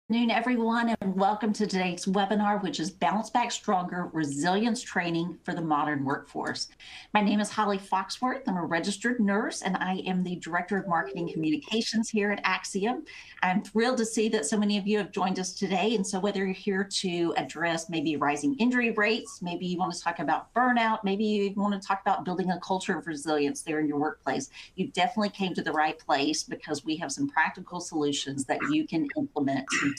Afternoon, everyone, and welcome to today's webinar, which is Bounce Back Stronger Resilience Training for the Modern Workforce. My name is Holly Foxworth. I'm a registered nurse, and I am the Director of Marketing Communications here at Axiom. I'm thrilled to see that so many of you have joined us today. And so whether you're here to address maybe rising injury rates, maybe you want to talk about burnout, maybe you want to talk about building a culture of resilience there in your workplace, you definitely came to the right place because we have some practical solutions that you can implement today.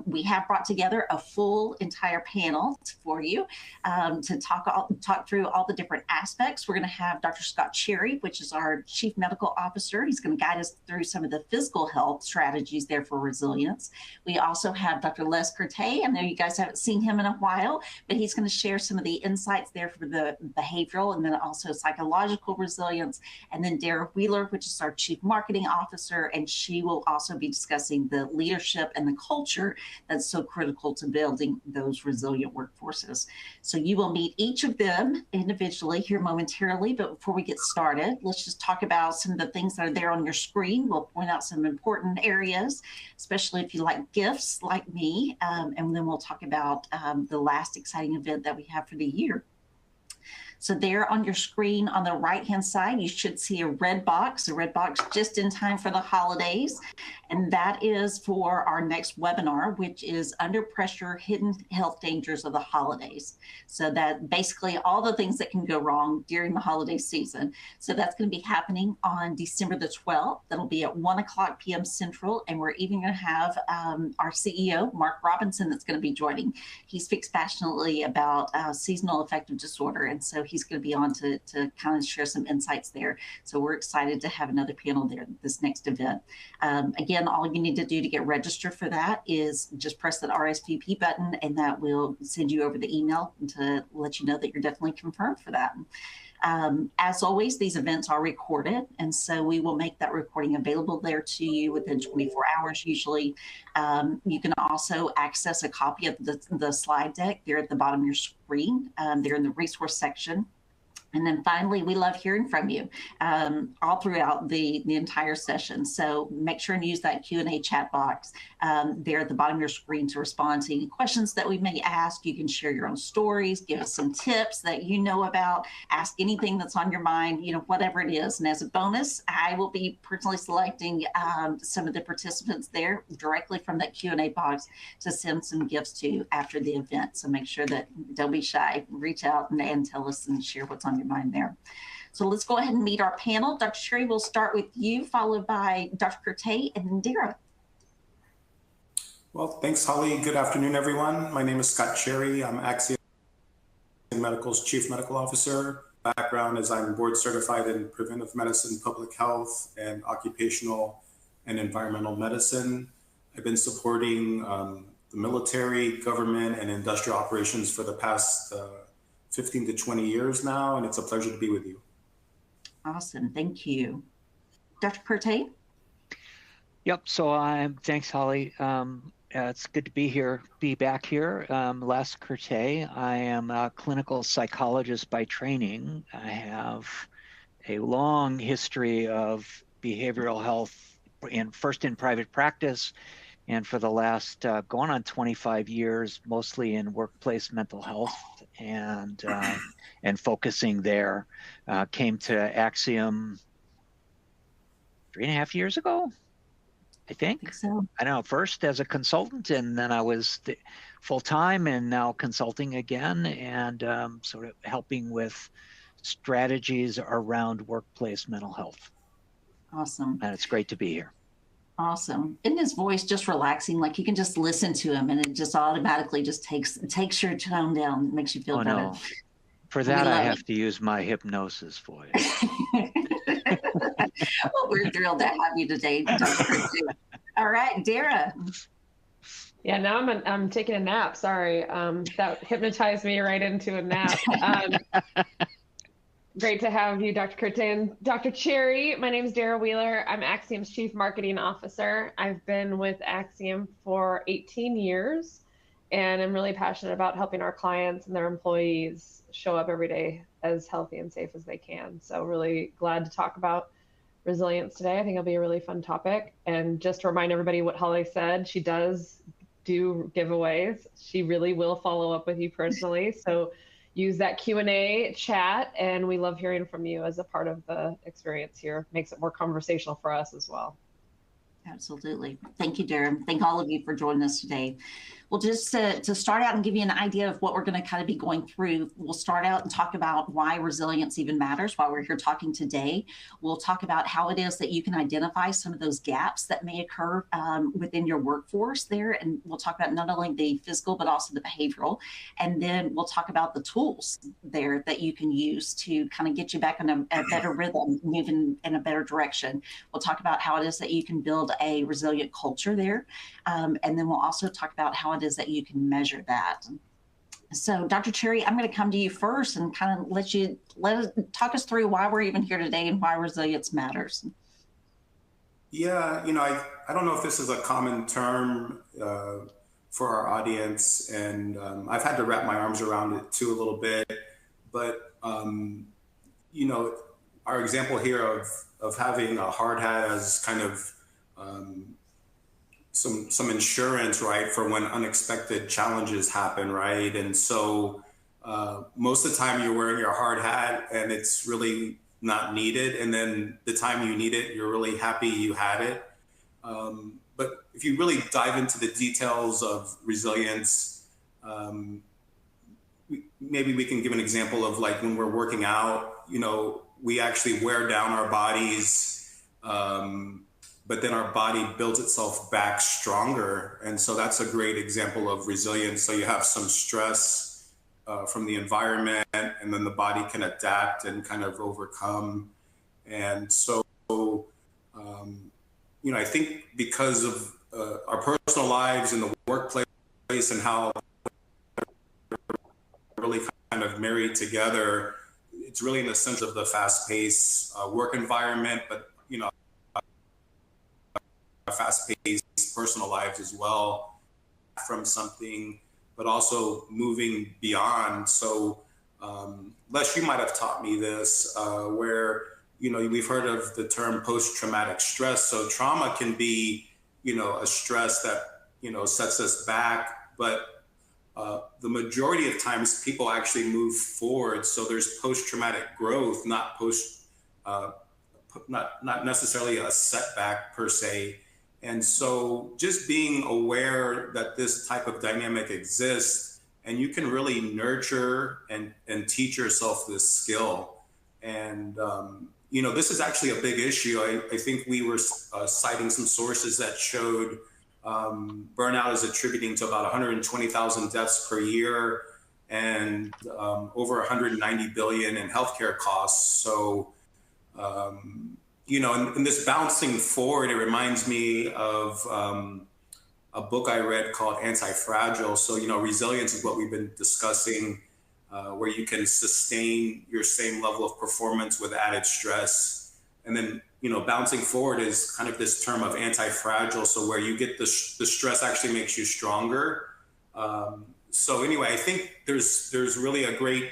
We have brought together a full entire panel for you to talk through all the different aspects. We're going to have Dr. Scott Cherry, which is our Chief Medical Officer. He's going to guide us through some of the physical health strategies there for resilience. We also have Dr. Les Curtay. I know you guys haven't seen him in a while, but he's going to share some of the insights there for the behavioral and then also psychological resilience. And then Dara Wheeler, which is our Chief Marketing Officer, and she will also be discussing the leadership and the culture that's so critical to building those resilient workforces. So you will meet each of them individually here momentarily, but before we get started, let's just talk about some of the things that are there on your screen. We'll point out some important areas, especially if you like gifts like me, and then we'll talk about the last exciting event that we have for the year. So there on your screen on the right-hand side, you should see a red box just in time for the holidays. And that is for our next webinar, which is Under Pressure, Hidden Health Dangers of the Holidays. So that basically all the things that can go wrong during the holiday season. So that's going to be happening on December the 12th. That'll be at 1:00 p.m. Central. And we're even going to have our CEO, Mark Robinson, that's going to be joining. He speaks passionately about seasonal affective disorder. And so he's going to be on to kind of share some insights there. So we're excited to have another panel there this next event. Again, all you need to do to get registered for that is just press that RSVP button, and that will send you over the email to let you know that you're definitely confirmed for that. As always, these events are recorded, and so we will make that recording available there to you within 24 hours usually. You can also access a copy of the slide deck there at the bottom of your screen, there in the resource section. And then finally, we love hearing from you all throughout the entire session. So make sure and use that Q&A chat box there at the bottom of your screen to respond to any questions that we may ask. You can share your own stories, give us some tips that you know about, ask anything that's on your mind, you know, whatever it is. And as a bonus, I will be personally selecting some of the participants there directly from that Q&A box to send some gifts to after the event. So make sure that don't be shy, reach out and tell us and share what's on your mind there. So let's go ahead and meet our panel. Dr. Cherry, we'll start with you, followed by Dr. Curtay and then Dara. Well, thanks, Holly. Good afternoon, everyone. My name is Scott Cherry. I'm Axiom Medical's Chief Medical Officer. Background is I'm board certified in preventive medicine, public health, and occupational and environmental medicine. I've been supporting the military, government, and industrial operations for the past 15 to 20 years now, and it's a pleasure to be with you. Awesome, thank you. Dr. Curtay? Yep, so thanks, Holly. It's good to be back here. Les Curtay. I am a clinical psychologist by training. I have a long history of behavioral health, first in private practice, and for the last going on 25 years, mostly in workplace mental health and focusing there. Came to Axiom 3.5 years ago, I think. So. I don't know, first as a consultant, and then I was full-time and now consulting again, and sort of helping with strategies around workplace mental health. Awesome. And it's great to be here. Awesome. Isn't his voice just relaxing? Like you can just listen to him and it just automatically just takes your tone down, makes you feel better. No. For that, I have to use my hypnosis voice. Well, we're thrilled to have you today, Dr. Curtay. All right, Dara. Yeah, now I'm taking a nap. Sorry, that hypnotized me right into a nap. Great to have you, Dr. Curtay and Dr. Cherry. My name is Dara Wheeler. I'm Axiom's Chief Marketing Officer. I've been with Axiom for 18 years, and I'm really passionate about helping our clients and their employees show up every day as healthy and safe as they can. So really glad to talk about resilience today. I think it'll be a really fun topic. And just to remind everybody what Holly said, she does do giveaways. She really will follow up with you personally. So use that Q&A chat, and we love hearing from you as a part of the experience here. Makes it more conversational for us as well. Absolutely. Thank you, Darren. Thank all of you for joining us today. Well, just to start out and give you an idea of what we're going to kind of be going through, we'll start out and talk about why resilience even matters, why we're here talking today. We'll talk about how it is that you can identify some of those gaps that may occur within your workforce there. And we'll talk about not only the physical, but also the behavioral. And then we'll talk about the tools there that you can use to kind of get you back in a better rhythm, moving in a better direction. We'll talk about how it is that you can build a resilient culture there. And then we'll also talk about how it is that you can measure that. So Dr. Cherry, I'm going to come to you first and kind of talk us through why we're even here today and why resilience matters. Yeah, I don't know if this is a common term for our audience, and I've had to wrap my arms around it too a little bit, but our example here of having a hard hat as kind of some insurance, right, for when unexpected challenges happen, right? And so most of the time you're wearing your hard hat and it's really not needed. And then the time you need it, you're really happy you had it. But if you really dive into the details of resilience, maybe we can give an example of like when we're working out, we actually wear down our bodies, but then our body builds itself back stronger. And so that's a great example of resilience. So you have some stress from the environment, and then the body can adapt and kind of overcome. And so, I think because of our personal lives in the workplace and how they're really kind of married together, it's really in the sense of the fast-paced work environment, but fast-paced personal lives as well from something, but also moving beyond. So Les, you might have taught me this, where we've heard of the term post-traumatic stress. So trauma can be a stress that sets us back, but the majority of times people actually move forward. So there's post-traumatic growth, not necessarily a setback per se. And so just being aware that this type of dynamic exists, and you can really nurture and teach yourself this skill. And, this is actually a big issue. I think we were citing some sources that showed burnout is attributing to about 120,000 deaths per year and over 190 billion in healthcare costs. So, in this bouncing forward, it reminds me of a book I read called Anti-Fragile. So, resilience is what we've been discussing, where you can sustain your same level of performance with added stress. And then, bouncing forward is kind of this term of anti-fragile. So where you get the stress actually makes you stronger. So anyway, I think there's really a great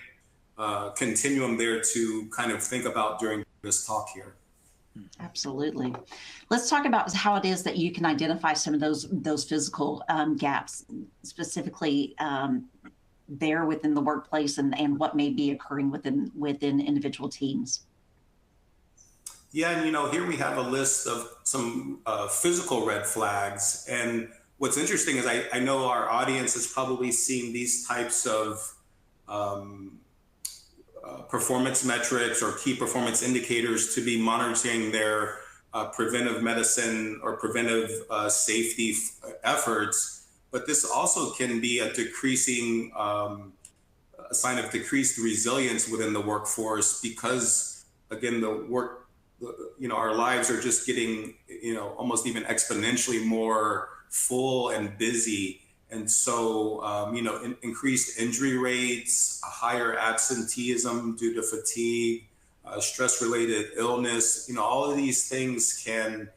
continuum there to kind of think about during this talk here. Absolutely. Let's talk about how it is that you can identify some of those physical gaps, specifically there within the workplace and what may be occurring within individual teams. Yeah, and here we have a list of some physical red flags. And what's interesting is I know our audience has probably seen these types of performance metrics or key performance indicators to be monitoring their preventive medicine or preventive safety efforts. But this also can be a decreasing, a sign of decreased resilience within the workforce because, again, our lives are just getting, almost even exponentially more full and busy. And so, increased injury rates, a higher absenteeism due to fatigue, stress-related illness, all of these things can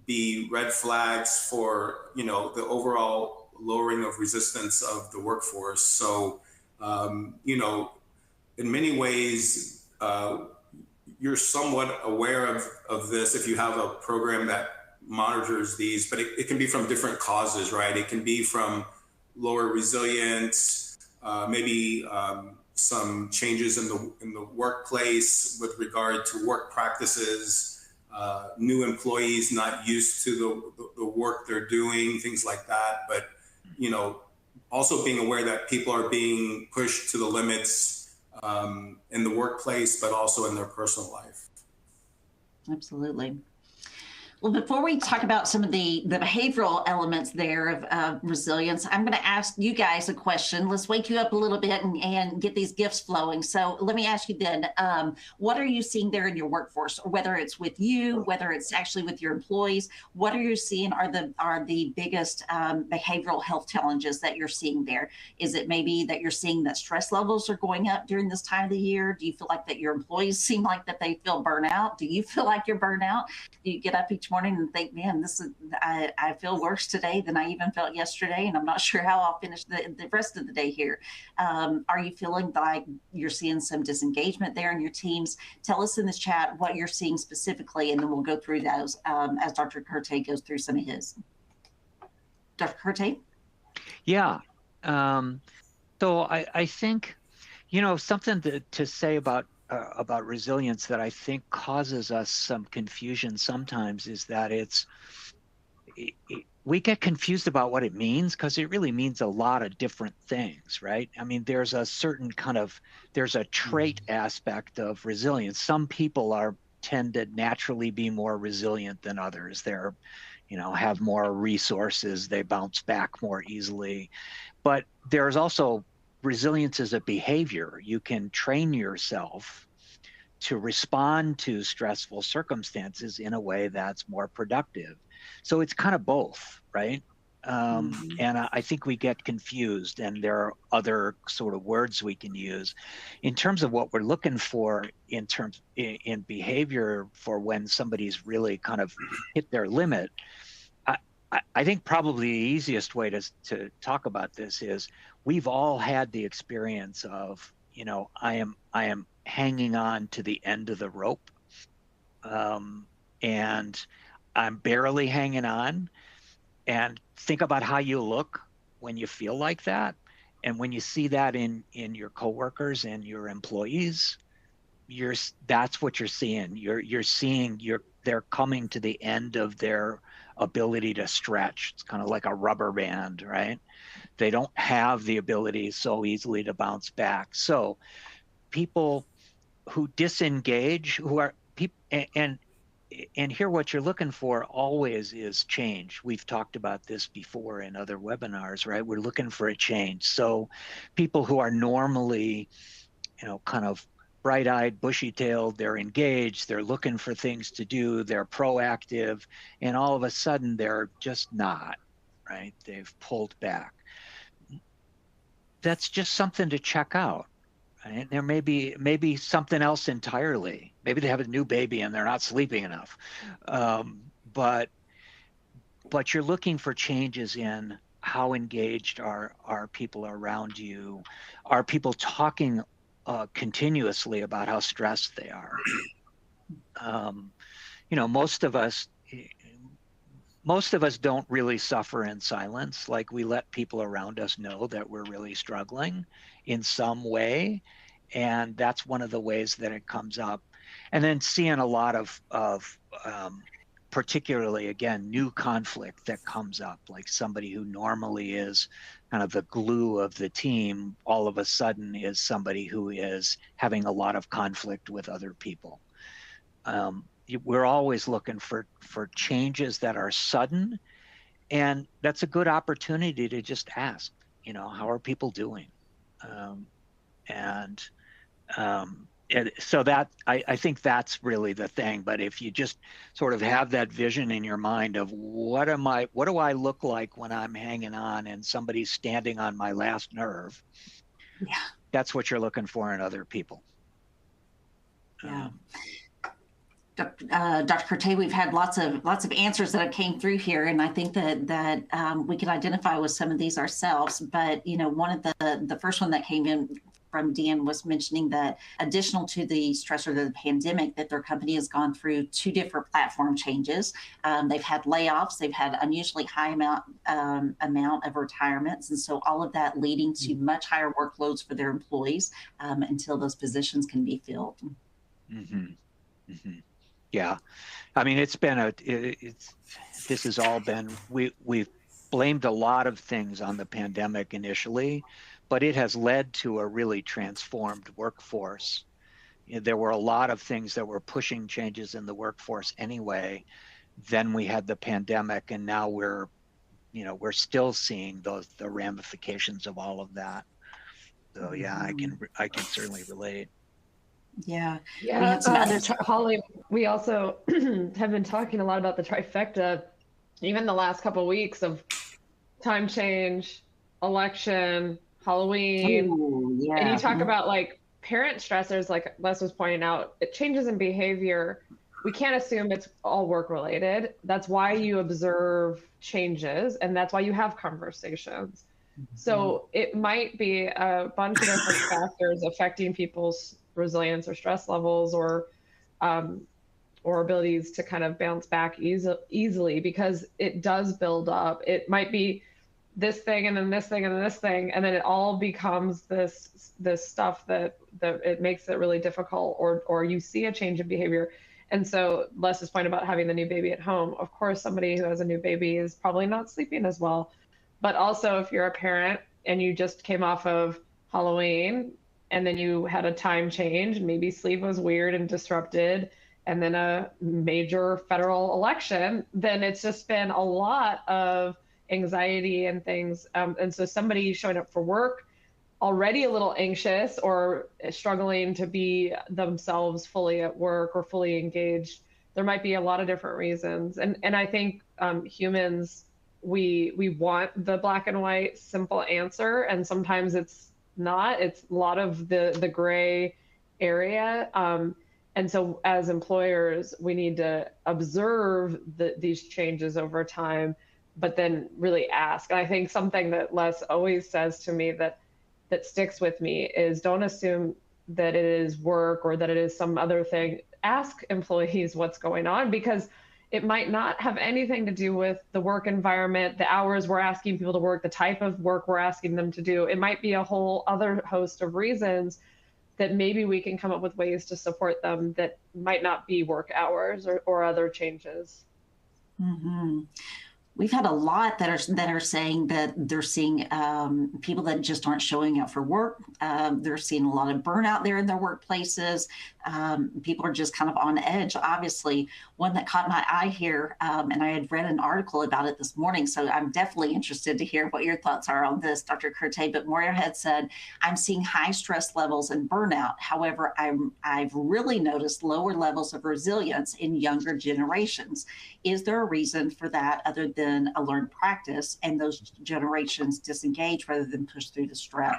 be red flags for, the overall lowering of resistance of the workforce. So, in many ways, you're somewhat aware of this if you have a program that monitors these, but it can be from different causes, right? It can be from lower resilience, maybe some changes in the workplace with regard to work practices, new employees not used to the work they're doing, things like that. But, you know, also being aware that people are being pushed to the limits in the workplace, but also in their personal life. Absolutely. Well, before we talk about some of the behavioral elements there of resilience, I'm going to ask you guys a question. Let's wake you up a little bit and get these gifts flowing. So let me ask you then, what are you seeing there in your workforce, or whether it's with you, whether it's actually with your employees? What are you seeing are the biggest behavioral health challenges that you're seeing there? Is it maybe that you're seeing that stress levels are going up during this time of the year? Do you feel like that your employees seem like that they feel burnout? Do you feel like you're burnt out? Do you get up each morning and think, man, this is I feel worse today than I even felt yesterday, and I'm not sure how I'll finish the rest of the day here? Are you feeling like you're seeing some disengagement there in your teams? Tell us in the chat what you're seeing specifically, and then we'll go through those as Dr. Curtay goes through some of his. Dr. Curtay? Yeah. So I think, you know, something to say about resilience that I think causes us some confusion sometimes is that we get confused about what it means, because it really means a lot of different things, right? I mean, there's a certain there's a trait aspect of resilience. Some people tend to naturally be more resilient than others. They're, you know, have more resources, they bounce back more easily. But there's also resilience as a behavior. You can train yourself to respond to stressful circumstances in a way that's more productive. So it's kind of both, right? And I think we get confused, and there are other sort of words we can use in terms of what we're looking for in behavior for when somebody's really kind of hit their limit. I think probably the easiest way to talk about this is we've all had the experience of, you know, I am hanging on to the end of the rope, and I'm barely hanging on. And think about how you look when you feel like that, and when you see that in your coworkers and your employees, that's what you're seeing. You're seeing they're coming to the end of their ability to stretch. It's kind of like a rubber band, right? They don't have the ability so easily to bounce back. So people who disengage, who are people, and here what you're looking for always is change. We've talked about this before in other webinars, right? We're looking for a change. So people who are normally, you know, kind of bright-eyed, bushy-tailed, they're engaged, they're looking for things to do, they're proactive, and all of a sudden they're just not, right? They've pulled back. That's just something to check out. Right? There may be something else entirely. Maybe they have a new baby and they're not sleeping enough. But you're looking for changes in how engaged are people around you. Are people talking continuously about how stressed they are? You know, most of us don't really suffer in silence. Like, we let people around us know that we're really struggling in some way. And that's one of the ways that it comes up. And then seeing a lot of particularly, again, new conflict that comes up, like somebody who normally is kind of the glue of the team, all of a sudden is somebody who is having a lot of conflict with other people. We're always looking for changes that are sudden, and that's a good opportunity to just ask, you know, how are people doing? So that I think that's really the thing. But if you just sort of have that vision in your mind of what do I look like when I'm hanging on and somebody's standing on my last nerve, yeah, that's what you're looking for in other people. Yeah. Dr. Curtay, we've had lots of answers that have came through here, and I think that we can identify with some of these ourselves. But you know, one of the first one that came in from Dan was mentioning that additional to the stressor of the pandemic, that their company has gone through 2 different platform changes. They've had layoffs, they've had unusually high amount of retirements. And so all of that leading to much higher workloads for their employees until those positions can be filled. Mm-hmm. Mm-hmm. Yeah. I mean, this has all been, we've blamed a lot of things on the pandemic initially, but it has led to a really transformed workforce. There were a lot of things that were pushing changes in the workforce anyway. Then we had the pandemic, and now we're still seeing the ramifications of all of that. So yeah, I can certainly relate. Yeah. Yeah, We had some others. Holly, we also have been talking a lot about the trifecta, even the last couple of weeks of time change, election, Halloween. Ooh, yeah. And you talk about like parent stressors, like Les was pointing out, it changes in behavior. We can't assume it's all work related. That's why you observe changes, and that's why you have conversations. So it might be a bunch of different factors affecting people's resilience or stress levels, or abilities to kind of bounce back easily, because it does build up. It might be this thing and then this thing and then this thing, and then it all becomes this stuff that it makes it really difficult, or you see a change in behavior. And so Les's point about having the new baby at home, of course, somebody who has a new baby is probably not sleeping as well. But also, if you're a parent and you just came off of Halloween and then you had a time change, and maybe sleep was weird and disrupted, and then a major federal election, then it's just been a lot of anxiety and things. And so somebody showing up for work already a little anxious or struggling to be themselves fully at work or fully engaged, there might be a lot of different reasons. And I think humans, we want the black and white simple answer, and sometimes it's not. It's a lot of the gray area. And so as employers, we need to observe these changes over time, but then really ask. And I think something that Les always says to me that sticks with me is, don't assume that it is work or that it is some other thing. Ask employees what's going on, because it might not have anything to do with the work environment, the hours we're asking people to work, the type of work we're asking them to do. It might be a whole other host of reasons that maybe we can come up with ways to support them that might not be work hours or other changes. Mm-hmm. We've had a lot that are saying that they're seeing people that just aren't showing up for work. They're seeing a lot of burnout there in their workplaces. People are just kind of on edge. Obviously, one that caught my eye here, and I had read an article about it this morning, so I'm definitely interested to hear what your thoughts are on this, Dr. Curte. But Moira had said, I'm seeing high stress levels and burnout. However, I've really noticed lower levels of resilience in younger generations. Is there a reason for that other than a learned practice and those generations disengage rather than push through the stress?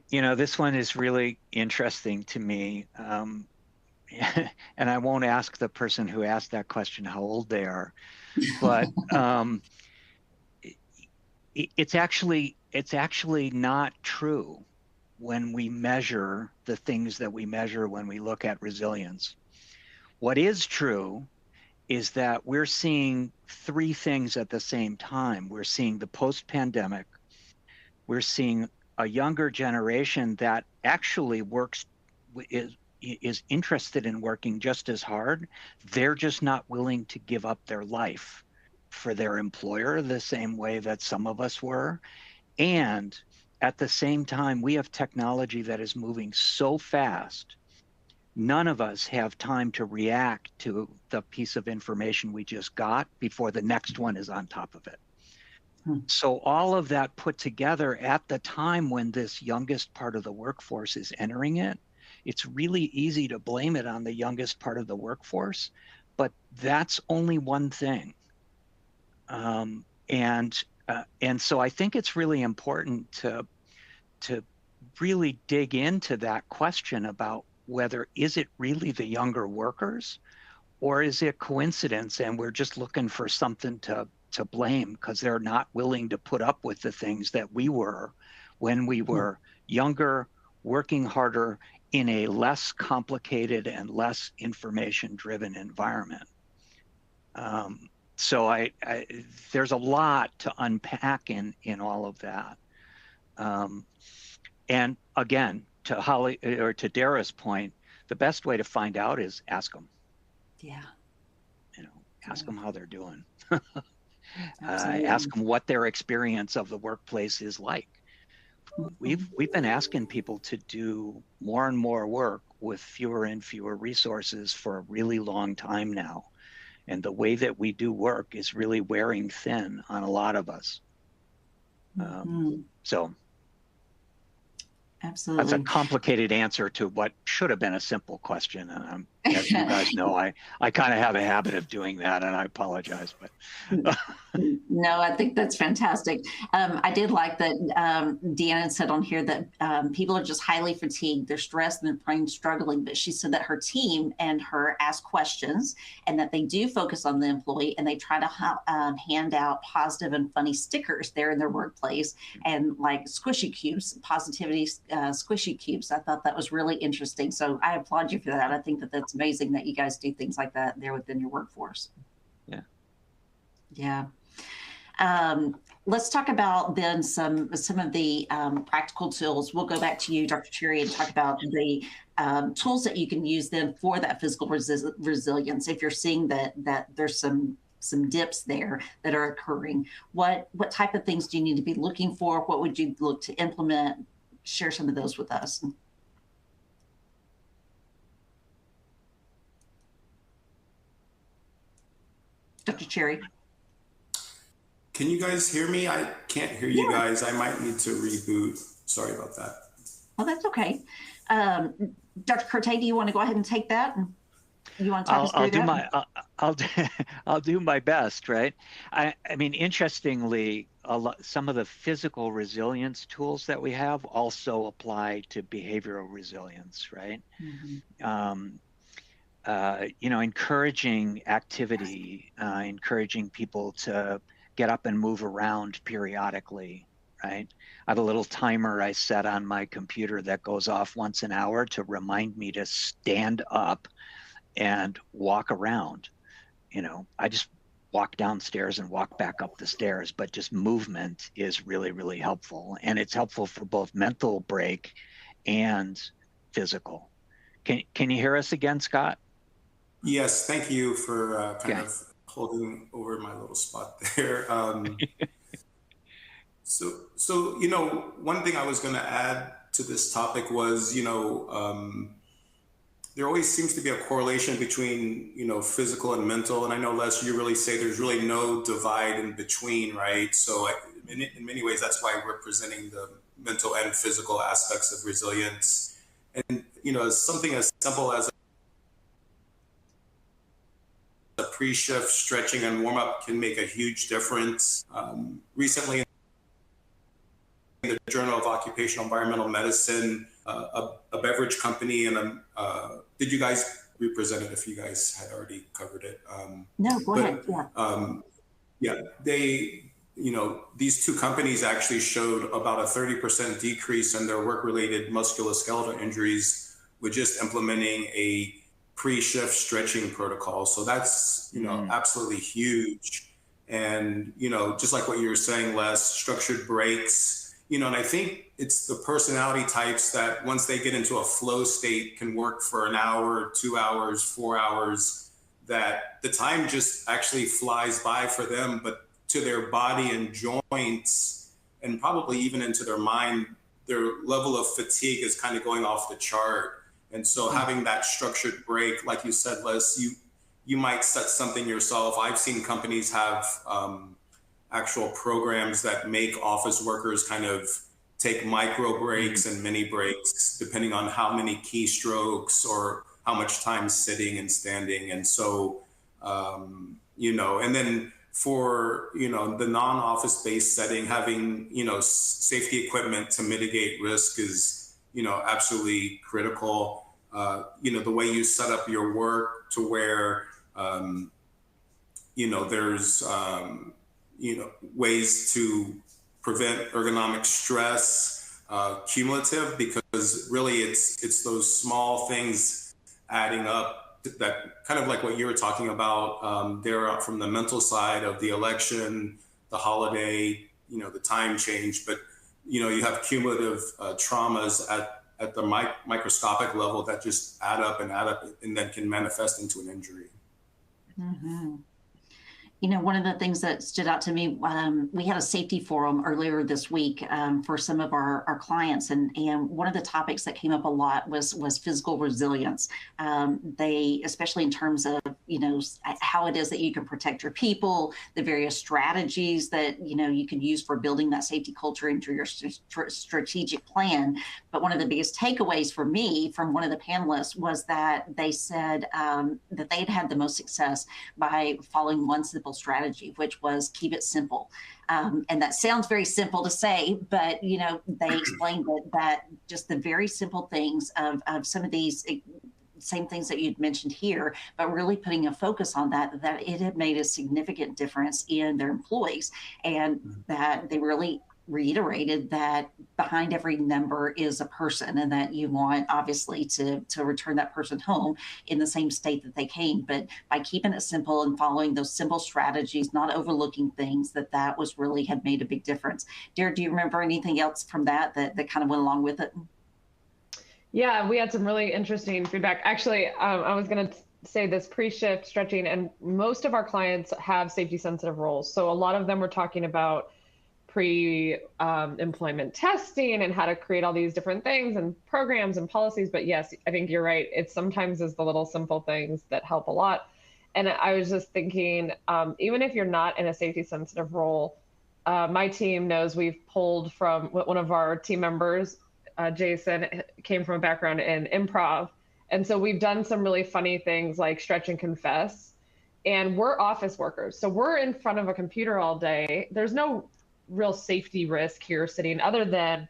This one is really interesting to me. And I won't ask the person who asked that question how old they are, but it's actually not true when we measure the things that we measure when we look at resilience. What is true is that we're seeing 3 things at the same time. We're seeing the post-pandemic. We're seeing a younger generation that actually is interested in working just as hard. They're just not willing to give up their life for their employer the same way that some of us were. And at the same time, we have technology that is moving so fast. None of us have time to react to the piece of information we just got before the next one is on top of it. So all of that put together at the time when this youngest part of the workforce is entering it, it's really easy to blame it on the youngest part of the workforce, but that's only one thing. And so I think it's really important to really dig into that question about whether is it really the younger workers, or is it coincidence and we're just looking for something to blame because they're not willing to put up with the things that we were when we were younger, working harder in a less complicated and less information-driven environment. So there's a lot to unpack in all of that. And again, to Holly or to Dara's point, the best way to find out is ask them. Yeah. Ask them how they're doing. Absolutely. Ask them what their experience of the workplace is like. We've been asking people to do more and more work with fewer and fewer resources for a really long time now. And the way that we do work is really wearing thin on a lot of us. So absolutely. That's a complicated answer to what should have been a simple question. And as you guys know, I kind of have a habit of doing that, and I apologize. But no, I think that's fantastic. I did like that Deanna said on here that people are just highly fatigued. They're stressed and they're struggling. But she said that her team and her ask questions and that they do focus on the employee and they try to hand out positive and funny stickers there in their workplace and like squishy cubes, positivity squishy cubes. I thought that was really interesting. So I applaud you for that. I think that that's amazing that you guys do things like that there within your workforce. Yeah. Yeah. Let's talk about then some of the practical tools. We'll go back to you, Dr. Cherry, and talk about the tools that you can use then for that physical resilience. If you're seeing that there's some dips there that are occurring, what type of things do you need to be looking for? What would you look to implement? Share some of those with us. Dr. Cherry. Can you guys hear me? I can't hear you guys. I might need to reboot. Sorry about that. Oh, that's okay. Dr. Curtay, do you want to go ahead and take that? You want to talk us through that? I'll do my best, right? I mean, interestingly, some of the physical resilience tools that we have also apply to behavioral resilience, right? Mm-hmm. Encouraging activity, encouraging people to get up and move around periodically, right? I have a little timer I set on my computer that goes off once an hour to remind me to stand up and walk around. I just walk downstairs and walk back up the stairs, but just movement is really, really helpful. And it's helpful for both mental break and physical. Can you hear us again, Scott? Yes, thank you for kind of holding over my little spot there. So one thing I was going to add to this topic was, there always seems to be a correlation between, physical and mental. And I know, Les, you really say there's really no divide in between, right? So in many ways, that's why we're presenting the mental and physical aspects of resilience. And, something as simple as a pre-shift stretching and warm-up can make a huge difference. Recently, in the Journal of Occupational Environmental Medicine, a beverage company, and did you guys represent it if you guys had already covered it? No, go ahead. Yeah, these two companies actually showed about a 30% decrease in their work-related musculoskeletal injuries with just implementing a pre-shift stretching protocol. So that's, absolutely huge. And, just like what you were saying, Les, structured breaks, and I think it's the personality types that once they get into a flow state can work for an hour, 2 hours, 4 hours, that the time just actually flies by for them, but to their body and joints, and probably even into their mind, their level of fatigue is kind of going off the chart. And so having that structured break, like you said, Les, you might set something yourself. I've seen companies have actual programs that make office workers kind of take micro breaks and mini breaks, depending on how many keystrokes or how much time sitting and standing. And so, and then for, the non-office based setting, having, safety equipment to mitigate risk is, absolutely critical. The way you set up your work to where, there's, ways to prevent ergonomic stress, cumulative, because really it's those small things adding up that kind of like what you were talking about there from the mental side of the election, the holiday, the time change. But, you have cumulative traumas at the microscopic level that just add up and then can manifest into an injury. Mm-hmm. One of the things that stood out to me, we had a safety forum earlier this week for some of our clients, and one of the topics that came up a lot was physical resilience. They, especially in terms of how it is that you can protect your people, the various strategies that you can use for building that safety culture into your strategic plan. But one of the biggest takeaways for me from one of the panelists was that they said that they'd had the most success by following one simple strategy, which was keep it simple. And that sounds very simple to say, but they explained that just the very simple things of some of these same things that you'd mentioned here, but really putting a focus on that it had made a significant difference in their employees, and that they really reiterated that behind every number is a person, and that you want obviously to return that person home in the same state that they came. But by keeping it simple and following those simple strategies, not overlooking things, that was really had made a big difference. Dara, do you remember anything else from that kind of went along with it? Yeah, we had some really interesting feedback. Actually, I was going to say this pre-shift stretching, and most of our clients have safety sensitive roles. So a lot of them were talking about pre-employment testing and how to create all these different things and programs and policies. But yes, I think you're right. It sometimes is the little simple things that help a lot. And I was just thinking, even if you're not in a safety sensitive role, my team knows we've pulled from one of our team members, Jason, came from a background in improv. And so we've done some really funny things like stretch and confess. And we're office workers. So we're in front of a computer all day. There's no real safety risk here sitting, other than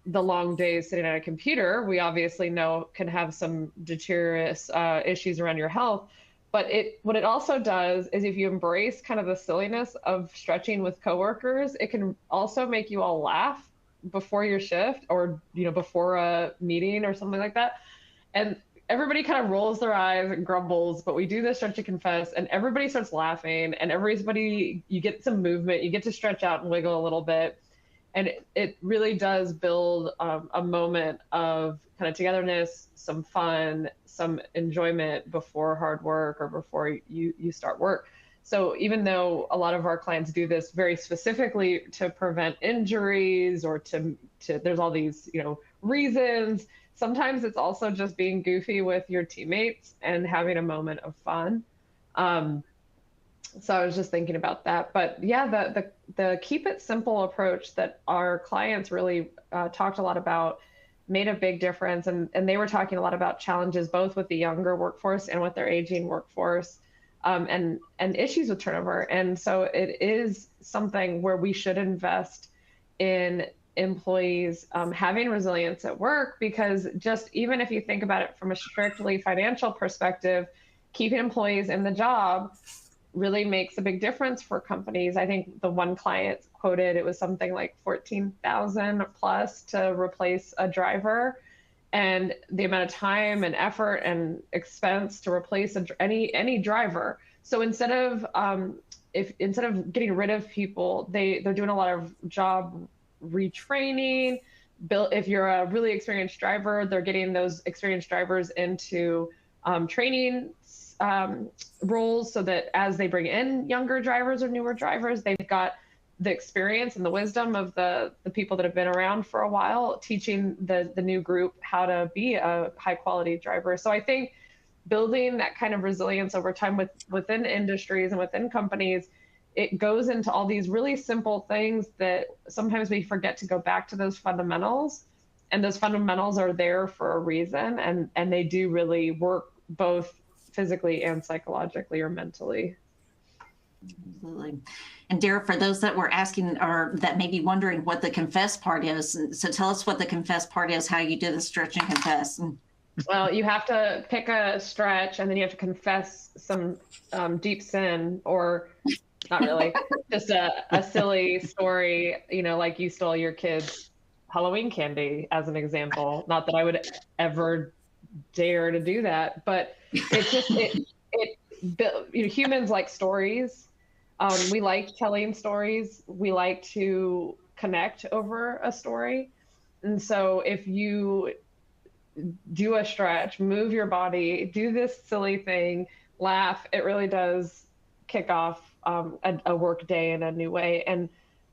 the long days sitting at a computer. We obviously know can have some deleterious issues around your health. But what it also does is, if you embrace kind of the silliness of stretching with coworkers, it can also make you all laugh before your shift, or before a meeting or something like that. And everybody kind of rolls their eyes and grumbles, but we do this stretch and confess, and everybody starts laughing, and you get some movement, you get to stretch out and wiggle a little bit. And it really does build a moment of kind of togetherness, some fun, some enjoyment before hard work or before you start work. So even though a lot of our clients do this very specifically to prevent injuries, or to there's all these, reasons, sometimes it's also just being goofy with your teammates and having a moment of fun. So I was just thinking about that. But yeah, the keep it simple approach that our clients really talked a lot about made a big difference. And they were talking a lot about challenges, both with the younger workforce and with their aging workforce, and issues with turnover. And so it is something where we should invest in employees having resilience at work, because just even if you think about it from a strictly financial perspective, keeping employees in the job really makes a big difference for companies. I think the one client quoted, it was something like 14,000 plus to replace a driver, and the amount of time and effort and expense to replace any driver. So instead of getting rid of people, they're doing a lot of job retraining. If you're a really experienced driver, they're getting those experienced drivers into training roles, so that as they bring in younger drivers or newer drivers, they've got the experience and the wisdom of the people that have been around for a while, teaching the new group how to be a high quality driver. So I think building that kind of resilience over time within industries and within companies, it goes into all these really simple things that sometimes we forget to go back to those fundamentals. And those fundamentals are there for a reason, and they do really work both physically and psychologically or mentally. Absolutely. And Dara, for those that were asking, or that may be wondering what the confess part is, so tell us what the confess part is, how you do the stretch and confess. Well, you have to pick a stretch, and then you have to confess some deep sin, or not really, just a silly story, like you stole your kid's Halloween candy as an example. Not that I would ever dare to do that, but it's just humans like stories. We like telling stories. We like to connect over a story. And so if you do a stretch, move your body, do this silly thing, laugh, it really does kick off a work day in a new way. And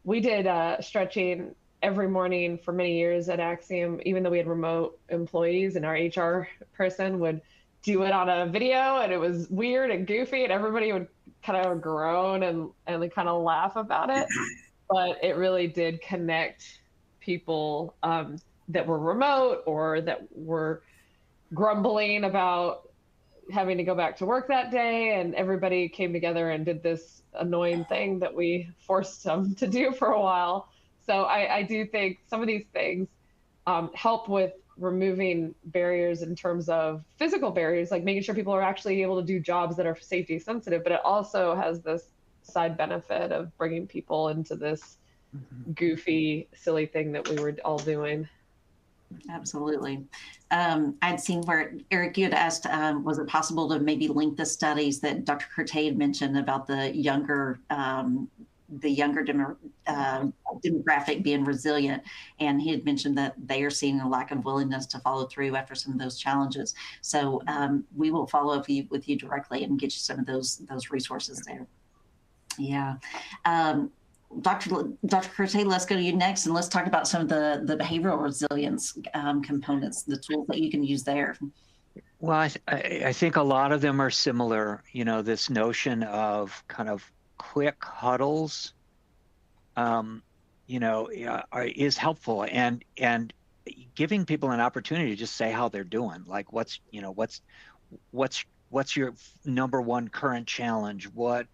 we did stretching every morning for many years at Axiom, even though we had remote employees, and our HR person would do it on a video, and it was weird and goofy, and everybody would kind of groan and kind of laugh about it. But it really did connect people that were remote or that were grumbling about having to go back to work that day, and everybody came together and did this annoying thing that we forced them to do for a while. So I do think some of these things help with removing barriers in terms of physical barriers, like making sure people are actually able to do jobs that are safety sensitive, but it also has this side benefit of bringing people into this goofy, silly thing that we were all doing. Absolutely. I'd seen where, Eric, you had asked, was it possible to maybe link the studies that Dr. Curtay had mentioned about the younger demographic being resilient, and he had mentioned that they are seeing a lack of willingness to follow through after some of those challenges. So we will follow up with you directly and get you some of those resources there. Yeah. Dr. Curtay, let's go to you next, and let's talk about some of the behavioral resilience components, the tools that you can use there. Well, I think a lot of them are similar. You know, this notion of kind of quick huddles, is helpful, and giving people an opportunity to just say how they're doing, like what's your number one current challenge? What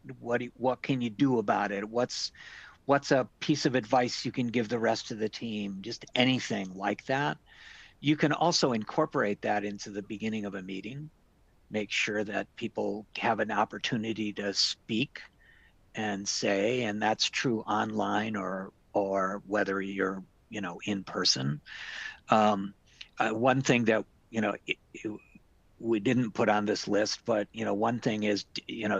can you do about it? What's a piece of advice you can give the rest of the team? Just anything like that. You can also incorporate that into the beginning of a meeting. Make sure that people have an opportunity to speak and say, and that's true online or whether you're in person. One thing that we didn't put on this list, but one thing is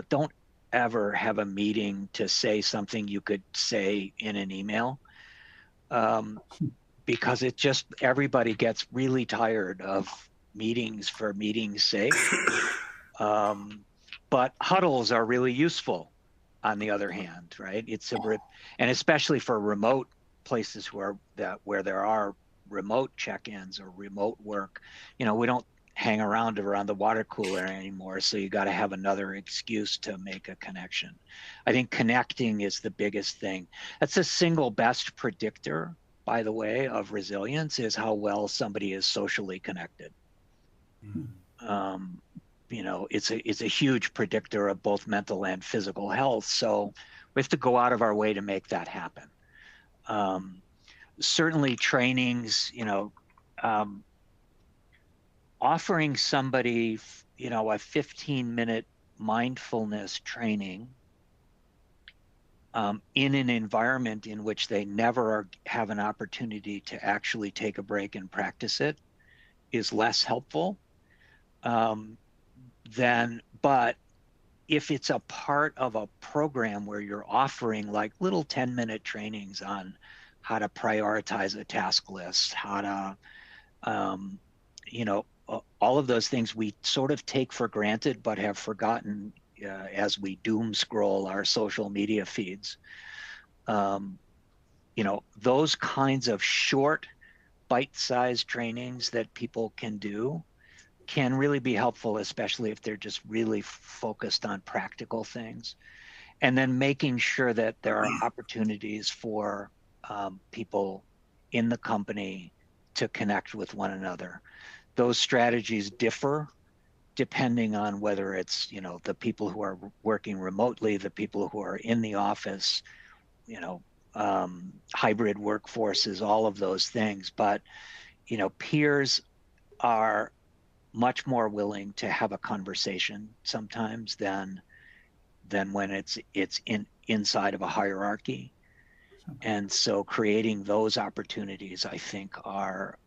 don't ever have a meeting to say something you could say in an email, because everybody gets really tired of meetings for meetings' sake. But huddles are really useful, on the other hand, right? And especially for remote places where there are remote check-ins or remote work, we don't hang around the water cooler anymore, so you got to have another excuse to make a connection. I think connecting is the biggest thing. That's the single best predictor, by the way, of resilience, is how well somebody is socially connected. It's a huge predictor of both mental and physical health, so we have to go out of our way to make that happen. Certainly trainings, offering somebody, a 15-minute mindfulness training in an environment in which they never have an opportunity to actually take a break and practice it is less helpful. But if it's a part of a program where you're offering like little 10-minute trainings on how to prioritize a task list, how to, all of those things we sort of take for granted, but have forgotten as we doom scroll our social media feeds. Those kinds of short, bite-sized trainings that people can do can really be helpful, especially if they're just really focused on practical things. And then making sure that there are opportunities for people in the company to connect with one another. Those strategies differ depending on whether it's, the people who are working remotely, the people who are in the office, hybrid workforces, all of those things. But, peers are much more willing to have a conversation sometimes than when it's inside of a hierarchy. And so creating those opportunities, I think, are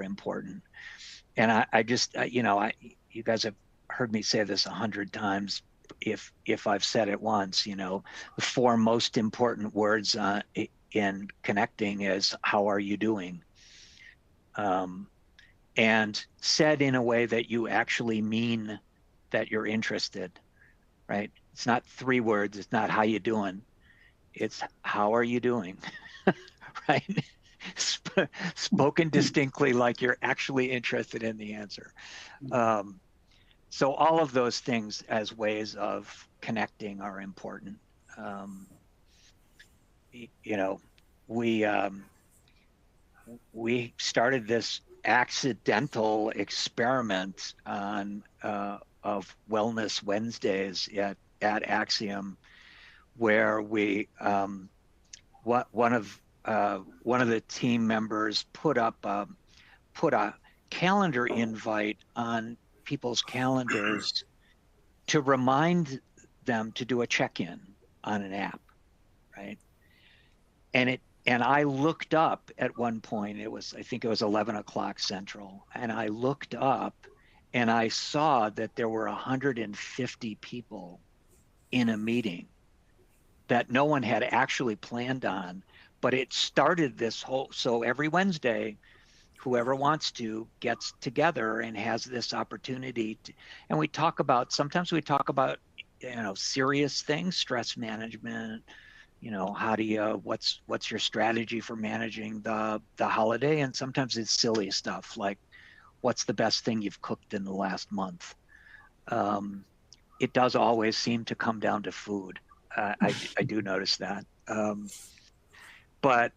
important. And you guys have heard me say this 100 times. If I've said it once, the four most important words in connecting is how are you doing? And said in a way that you actually mean that you're interested, right? It's not three words. It's not how you doing. It's how are you doing, right? Spoken distinctly like you're actually interested in the answer. So all of those things as ways of connecting are important. We started this accidental experiment of Wellness Wednesdays at Axiom, where one of the team members put a calendar invite on people's calendars to remind them to do a check-in on an app, right? And I looked up at one point, I think it was 11 o'clock Central, and I looked up and I saw that there were 150 people in a meeting that no one had actually planned on, but it started so every Wednesday, whoever wants to gets together and has this opportunity and sometimes we talk about, serious things, stress management, how do you, what's your strategy for managing the holiday? And sometimes it's silly stuff like, what's the best thing you've cooked in the last month? It does always seem to come down to food. I do notice that. But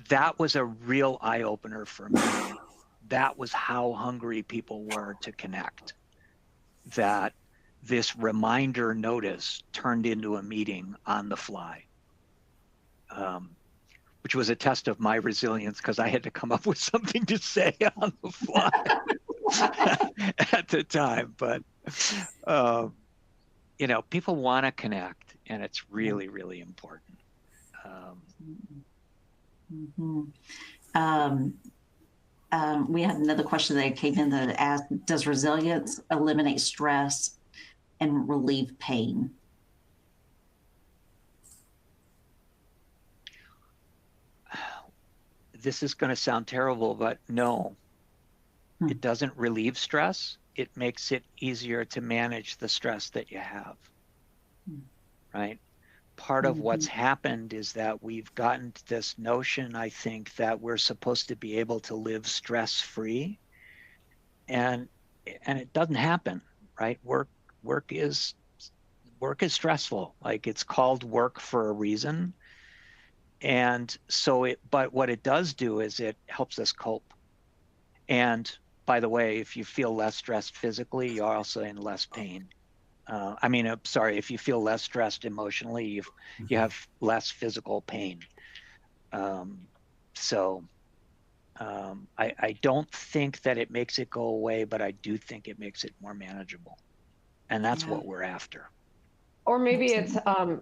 that was a real eye-opener for me. That was how hungry people were to connect. That this reminder notice turned into a meeting on the fly, which was a test of my resilience because I had to come up with something to say on the fly at the time. But, people want to connect, and it's really, really important. We had another question that came in that asked, does resilience eliminate stress and relieve pain? This is going to sound terrible, but no, it doesn't relieve stress. It makes it easier to manage the stress that you have, right? Part of what's happened is that we've gotten to this notion, I think, that we're supposed to be able to live stress-free, and it doesn't happen, right? Work is stressful. Like, it's called work for a reason. And so but what it does do is it helps us cope. And by the way, if you feel less stressed physically, you're also in less pain. If you feel less stressed emotionally, you have less physical pain. I don't think that it makes it go away, but I do think it makes it more manageable. And that's what we're after. Or maybe it's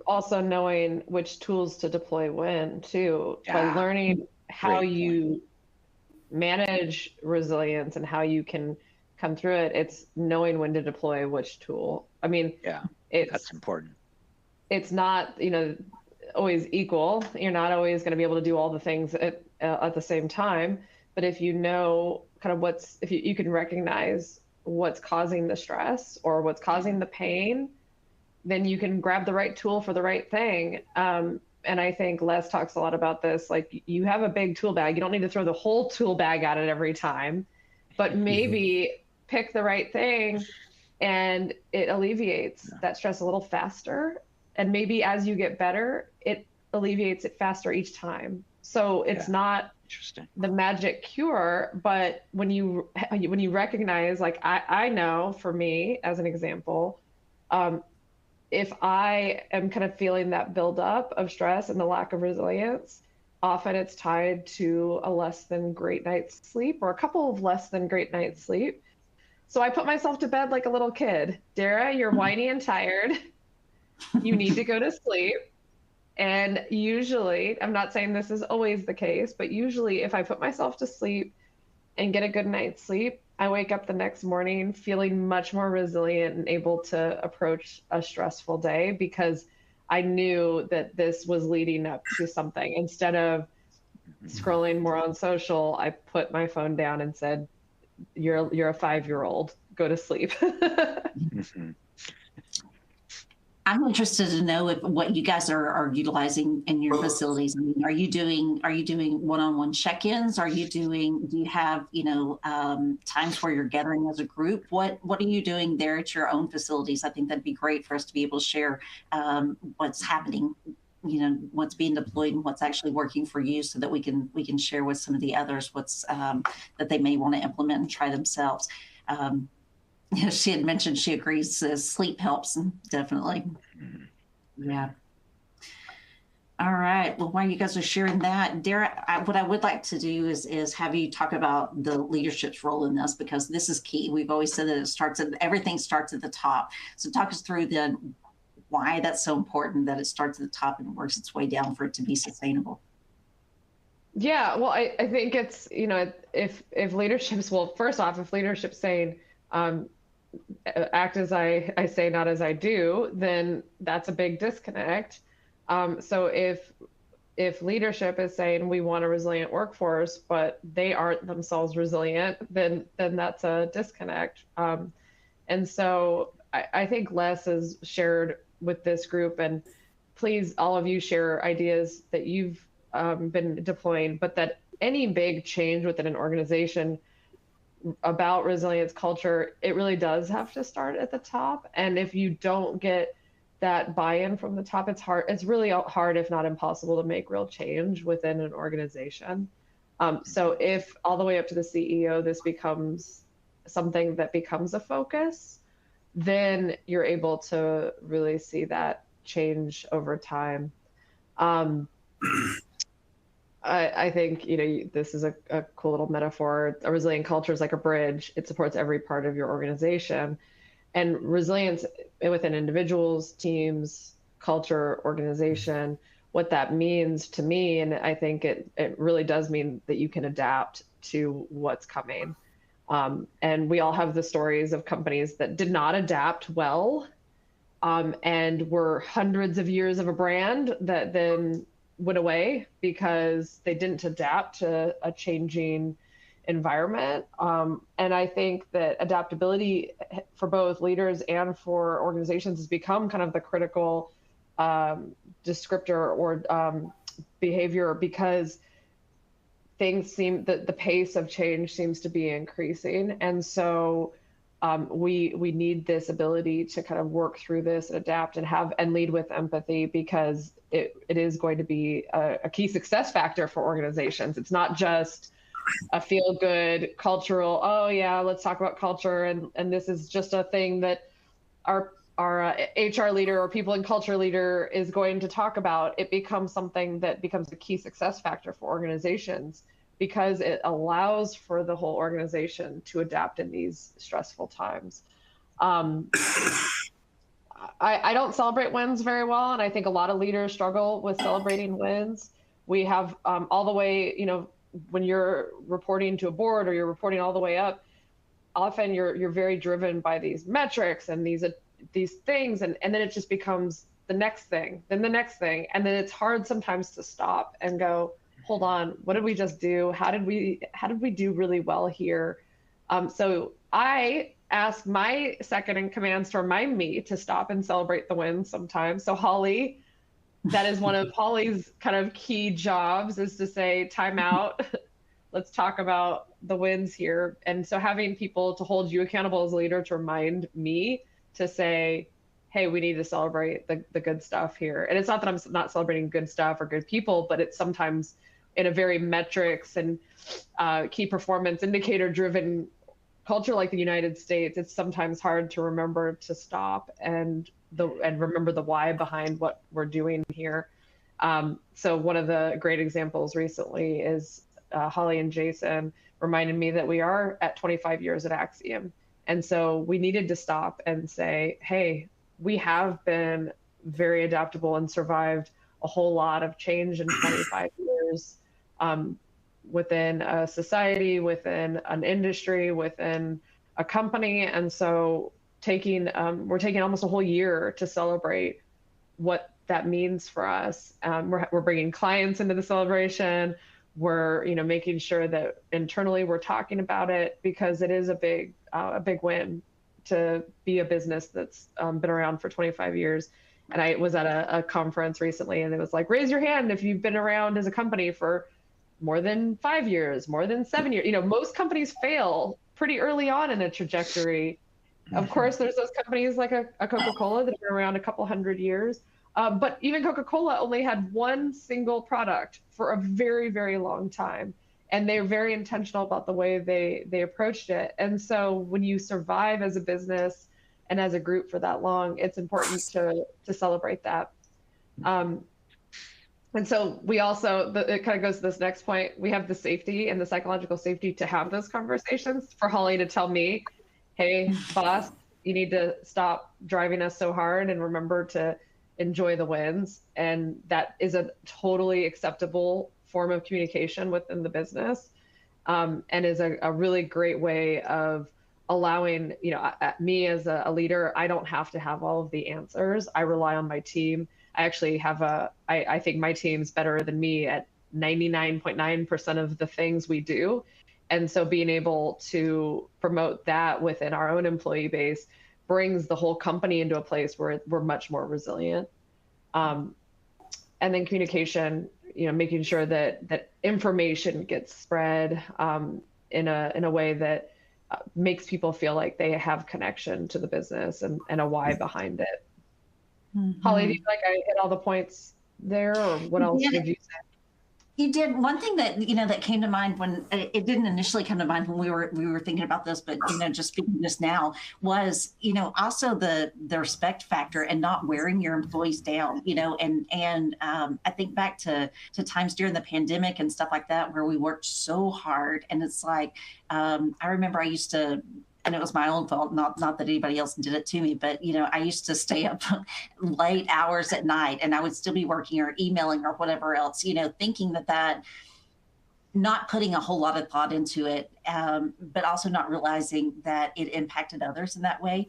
also knowing which tools to deploy when, too, by learning how you manage resilience and how you can come through it. It's knowing when to deploy which tool. I mean, that's important. It's not, always equal. You're not always going to be able to do all the things at the same time. But if you know kind of if you can recognize what's causing the stress or what's causing the pain, then you can grab the right tool for the right thing. And I think Les talks a lot about this. Like, you have a big tool bag. You don't need to throw the whole tool bag at it every time, but maybe pick the right thing, and it alleviates that stress a little faster. And maybe as you get better, it alleviates it faster each time. So it's not the magic cure, but when you recognize, like I know for me, as an example, if I am kind of feeling that buildup of stress and the lack of resilience, often it's tied to a less than great night's sleep or a couple of less than great nights sleep. So I put myself to bed like a little kid. Dara, you're whiny and tired. You need to go to sleep. And usually, I'm not saying this is always the case, but usually if I put myself to sleep and get a good night's sleep, I wake up the next morning feeling much more resilient and able to approach a stressful day because I knew that this was leading up to something. Instead of scrolling more on social, I put my phone down and said, you're a 5-year-old, go to sleep. I'm interested to know what you guys are utilizing in your facilities. I mean, are you doing one-on-one check-ins? Do you have, times where you're gathering as a group? What are you doing there at your own facilities? I think that'd be great for us to be able to share what's happening, what's being deployed and what's actually working for you, so that we can share with some of the others what's that they may want to implement and try themselves. She had mentioned she agrees sleep helps, definitely. Yeah. All right. Well, while you guys are sharing that, Dara, what I would like to do is have you talk about the leadership's role in this, because this is key. We've always said that everything starts at the top. So talk us through then why that's so important that it starts at the top and works its way down for it to be sustainable. Yeah, well, I think it's, if leadership's, well, first off, if leadership's saying, act as I say, not as I do, then that's a big disconnect. So if leadership is saying we want a resilient workforce, but they aren't themselves resilient, then that's a disconnect. And so I think less is shared with this group, and please, all of you share ideas that you've been deploying, but that any big change within an organization about resilience culture, it really does have to start at the top. And if you don't get that buy-in from the top, it's really hard, if not impossible, to make real change within an organization. So if all the way up to the CEO, this becomes something that becomes a focus, then you're able to really see that change over time. I think, this is a cool little metaphor. A resilient culture is like a bridge. It supports every part of your organization. And resilience within individuals, teams, culture, organization, what that means to me, and I think it really does mean that you can adapt to what's coming. And we all have the stories of companies that did not adapt well, and were hundreds of years of a brand that then went away because they didn't adapt to a changing environment. And I think that adaptability for both leaders and for organizations has become kind of the critical descriptor or behavior, because things seem that the pace of change seems to be increasing. And so we need this ability to kind of work through this and adapt and lead with empathy, because it is going to be a key success factor for organizations. It's not just a feel-good cultural, oh yeah, let's talk about culture, and this is just a thing that our HR leader or people in culture leader is going to talk about. It becomes something that becomes a key success factor for organizations, because it allows for the whole organization to adapt in these stressful times. I don't celebrate wins very well, and I think a lot of leaders struggle with celebrating wins. We have all the way, when you're reporting to a board or you're reporting all the way up, often you're very driven by these metrics and these things, and then it just becomes the next thing, then the next thing, and then it's hard sometimes to stop and go, hold on, what did we just do? How did we do really well here? So I ask my second in commands to remind me to stop and celebrate the wins sometimes. So Holly, that is one of Holly's kind of key jobs, is to say, time out. Let's talk about the wins here. And so having people to hold you accountable as a leader, to remind me to say, hey, we need to celebrate the good stuff here. And it's not that I'm not celebrating good stuff or good people, but it's sometimes in a very metrics and key performance indicator driven culture like the United States, it's sometimes hard to remember to stop and remember the why behind what we're doing here. So one of the great examples recently is Holly and Jason reminded me that we are at 25 years at Axiom. And so we needed to stop and say, hey, we have been very adaptable and survived a whole lot of change in 25 years within a society, within an industry, within a company. And so we're taking almost a whole year to celebrate what that means for us. We're bringing clients into the celebration. We're making sure that internally we're talking about it, because it is a big win to be a business that's been around for 25 years. And I was at a conference recently, and it was like, raise your hand if you've been around as a company for more than 5 years, more than 7 years. Most companies fail pretty early on in a trajectory. Of course, there's those companies like a Coca-Cola that have been around a couple hundred years. But even Coca-Cola only had one single product for a very, very long time. And they're very intentional about the way they approached it. And so when you survive as a business and as a group for that long, it's important to celebrate that. And so we also, it kind of goes to this next point, we have the safety and the psychological safety to have those conversations. For Holly to tell me, hey, boss, you need to stop driving us so hard and remember to enjoy the wins. And that is a totally acceptable form of communication within the business, and is a really great way of allowing, me as a leader, I don't have to have all of the answers. I rely on my team. I actually have I think my team's better than me at 99.9% of the things we do. And so being able to promote that within our own employee base brings the whole company into a place where we're much more resilient. And then communication, making sure that information gets spread in a way that makes people feel like they have connection to the business and a why behind it. Mm-hmm. Holly, do you feel like I hit all the points there, or what else would you say? You did. One thing that that came to mind, when it didn't initially come to mind when we were thinking about this, but just speaking just now, was also the respect factor and not wearing your employees down. And I think back to times during the pandemic and stuff like that, where we worked so hard, and it's like I remember I used to. And it was my own fault, not that anybody else did it to me, but I used to stay up late hours at night, and I would still be working or emailing or whatever else, thinking that not putting a whole lot of thought into it, but also not realizing that it impacted others in that way.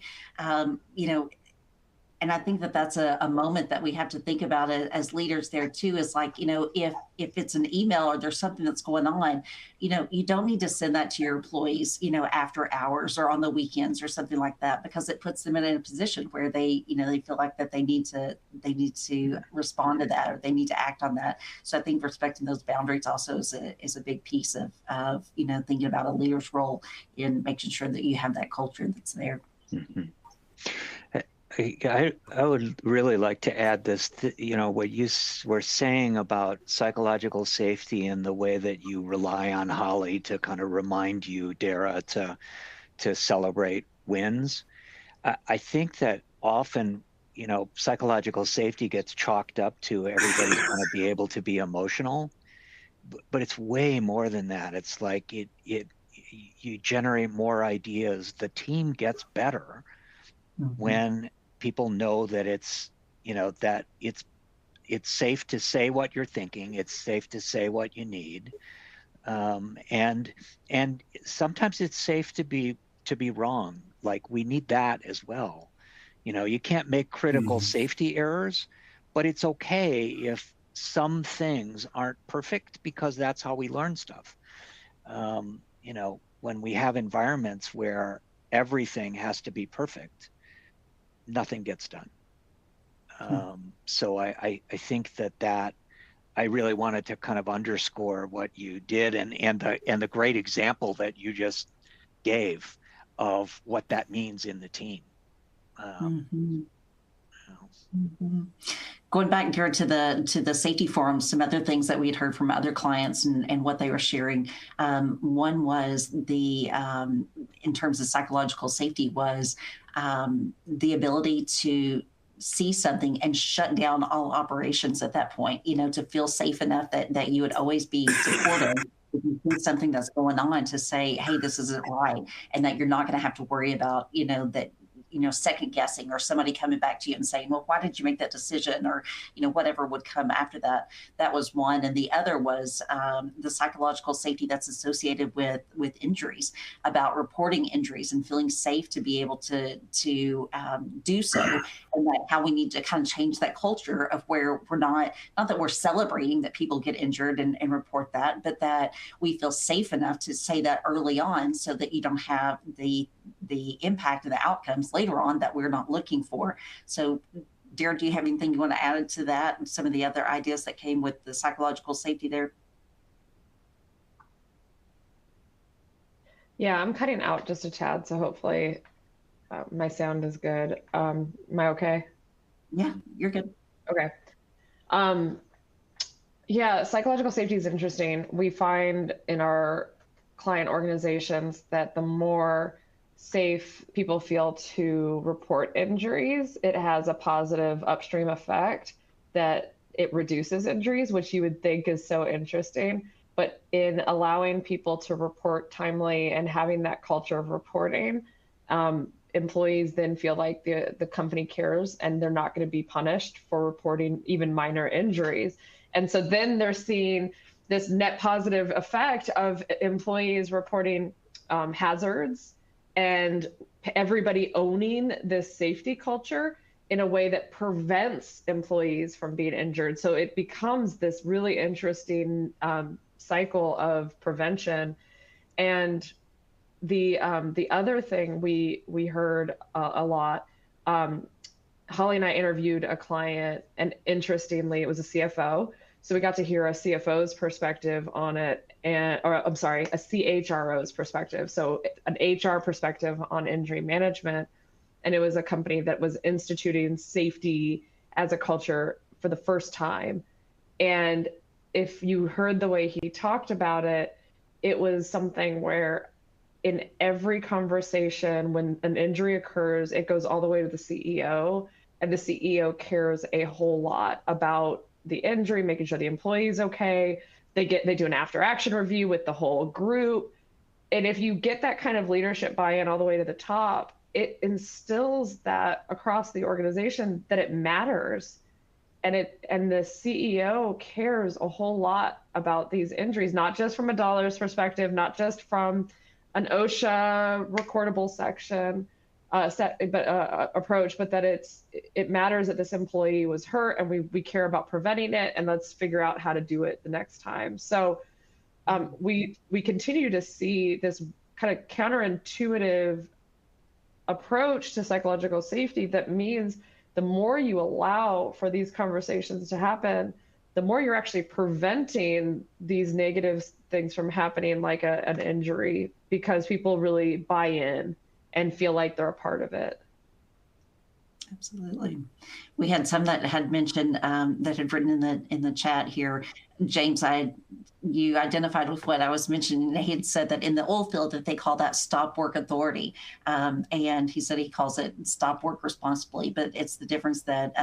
And I think that that's a moment that we have to think about it as leaders there too, is like, if it's an email or there's something that's going on, you don't need to send that to your employees, after hours or on the weekends or something like that, because it puts them in a position where they feel like that they need to respond to that, or they need to act on that. So I think respecting those boundaries also is a big piece of thinking about a leader's role in making sure that you have that culture that's there. Mm-hmm. I would really like to add this, what you were saying about psychological safety and the way that you rely on Holly to kind of remind you, Dara, to celebrate wins. I think that often, psychological safety gets chalked up to everybody's going to be able to be emotional, but it's way more than that. It's like you generate more ideas. The team gets better when people know that it's safe to say what you're thinking. It's safe to say what you need, and sometimes it's safe to be wrong. Like, we need that as well. You can't make critical safety errors, but it's okay if some things aren't perfect, because that's how we learn stuff. When we have environments where everything has to be perfect, nothing gets done. So I think that I really wanted to kind of underscore what you did and the great example that you just gave of what that means in the team. Going back, Garrett, to the safety forums, some other things that we'd heard from other clients and what they were sharing. One was in terms of psychological safety, was the ability to see something and shut down all operations at that point, to feel safe enough that you would always be supportive if you see something that's going on, to say, hey, this isn't right, and that you're not going to have to worry about, that second guessing, or somebody coming back to you and saying, well, why did you make that decision? Or, whatever would come after that. That was one. And the other was the psychological safety that's associated with injuries, about reporting injuries and feeling safe to be able to do so. And that how we need to kind of change that culture of where we're not that we're celebrating that people get injured and report that, but that we feel safe enough to say that early on, so that you don't have the impact of the outcomes later on that we're not looking for. So Dara, do you have anything you want to add to that and some of the other ideas that came with the psychological safety there? Yeah, I'm cutting out just a tad, so hopefully my sound is good. Am I okay? Yeah, you're good. Okay. Yeah, psychological safety is interesting. We find in our client organizations that the more safe people feel to report injuries, it has a positive upstream effect that it reduces injuries, which you would think is so interesting. But in allowing people to report timely and having that culture of reporting, employees then feel like the company cares and they're not going to be punished for reporting even minor injuries. And so then they're seeing this net positive effect of employees reporting hazards and everybody owning this safety culture in a way that prevents employees from being injured. So it becomes this really interesting cycle of prevention. And the other thing we heard a lot, Holly and I interviewed a client, and interestingly, it was a CFO. So we got to hear a CFO's perspective on it, a CHRO's perspective. So an HR perspective on injury management. And it was a company that was instituting safety as a culture for the first time. And if you heard the way he talked about it, it was something where in every conversation, when an injury occurs, it goes all the way to the CEO, and the CEO cares a whole lot about the injury, making sure the employee is okay. They do an after action review with the whole group. And if you get that kind of leadership buy-in all the way to the top, it instills that across the organization that it matters. And the CEO cares a whole lot about these injuries, not just from a dollars perspective, not just from an OSHA recordable section approach, but that it matters that this employee was hurt, and we care about preventing it, and let's figure out how to do it the next time. So we continue to see this kind of counterintuitive approach to psychological safety that means the more you allow for these conversations to happen, the more you're actually preventing these negative things from happening, like an injury, because people really buy in and feel like they're a part of it. Absolutely. We had some that had mentioned, that had written in the chat here. James, you identified with what I was mentioning. He had said that in the oil field that they call that stop work authority. And he said he calls it stop work responsibly, but it's the difference that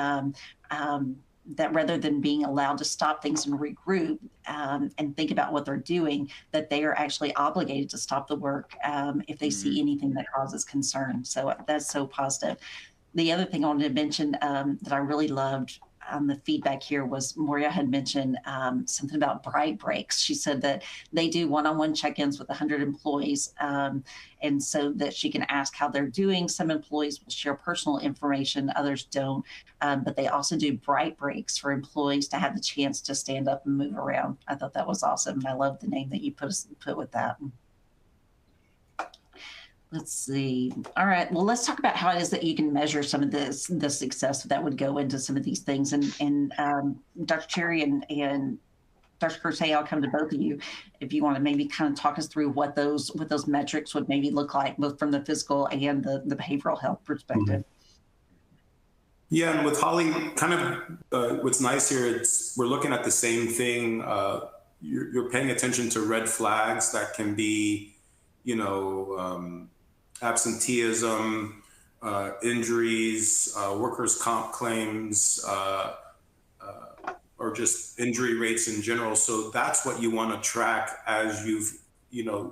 that rather than being allowed to stop things and regroup and think about what they're doing, that they are actually obligated to stop the work if they see anything that causes concern. So that's so positive. The other thing I wanted to mention that I really loved on the feedback here was Moria had mentioned something about bright breaks. She said that they do one-on-one check-ins with 100 employees, and so that she can ask how they're doing. Some employees will share personal information, others don't, but they also do bright breaks for employees to have the chance to stand up and move around. I thought that was awesome. I love the name that you put with that. Let's see. All right. Well, let's talk about how it is that you can measure some of the success that would go into some of these things. And Dr. Cherry and Dr. Curtay, I'll come to both of you if you want to maybe kind of talk us through what those metrics would maybe look like, both from the physical and the behavioral health perspective. Yeah, and with Holly, kind of what's nice here, we're looking at the same thing. You're paying attention to red flags that can be, absenteeism, injuries, workers' comp claims, or just injury rates in general. So that's what you want to track as you've,